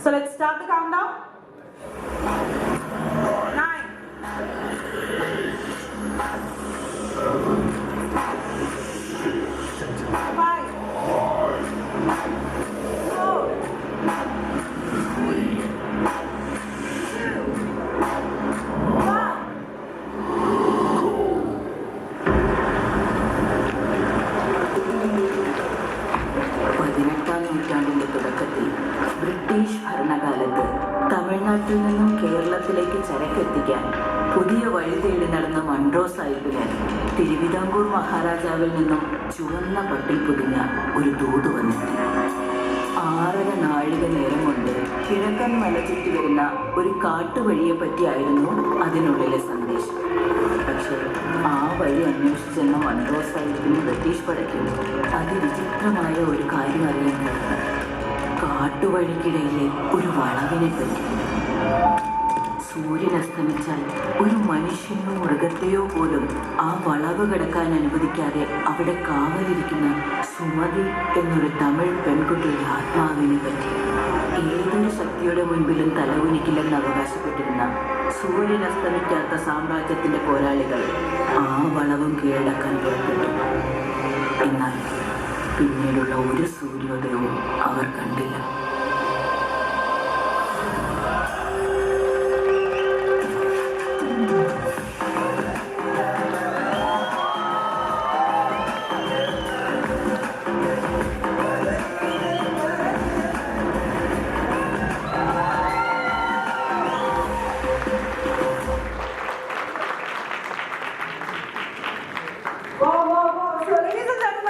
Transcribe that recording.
So let's start the countdown. 9, 5, 4, 3, 2, 1. പതിനെട്ടാം നൂറ്റാണ്ടിന്റെ തുടക്കത്തിൽ ബ്രിട്ടീഷ് ഭരണകാലത്ത് തമിഴ്നാട്ടിൽ നിന്നും കേരളത്തിലേക്ക് ചരക്കെത്തിക്കാൻ പുതിയ വഴി തേടി നടന്ന മൺട്രോ സാഹിബിന് തിരുവിതാംകൂർ മഹാരാജാവിൽ നിന്നും ചുവന്ന പട്ടിൽ പൊതിഞ്ഞ ഒരു ദൂത് വന്നെത്തി. 6.5 നാഴിക നേരം കൊണ്ട് കിഴക്കൻ മല ചുറ്റി വരുന്ന ഒരു കാട്ടുവഴിയെ പറ്റിയായിരുന്നു അതിനുള്ളിലെ സന്ദേശം. പക്ഷേ ആ വഴി അന്വേഷിച്ചെന്ന മൺട്രോ സാഹിബിനും ബ്രിട്ടീഷ് പടയ്ക്കും അതിവിചിത്രമായ ഒരു കാര്യം അറിയാൻ കഴിഞ്ഞു. കാട്ടുവഴിക്കിടയിലെ ഒരു വളവിനെ പറ്റി. സൂര്യൻ അസ്തമിച്ചാൽ ഒരു മനുഷ്യനോ മൃഗത്തെയോ പോലും ആ വളവ് കിടക്കാൻ അനുവദിക്കാതെ അവിടെ കാവലിരിക്കുന്ന സുമതി എന്നൊരു തമിഴ് പെൺകുട്ടിയുടെ ആത്മാവിനെ പറ്റി. ഏതൊരു ശക്തിയുടെ മുൻപിലും തലകുനിക്കില്ലെന്ന് അവകാശപ്പെട്ടിരുന്ന സൂര്യൻ അസ്തമിക്കാത്ത സാമ്രാജ്യത്തിന്റെ പോരാളികൾ ആ വളവും കീഴടക്കാൻ പുറപ്പെട്ടു. എന്നാൽ പിന്നീടുള്ള ഒരു സൂര്യോദയവും അവർ കണ്ടില്ല.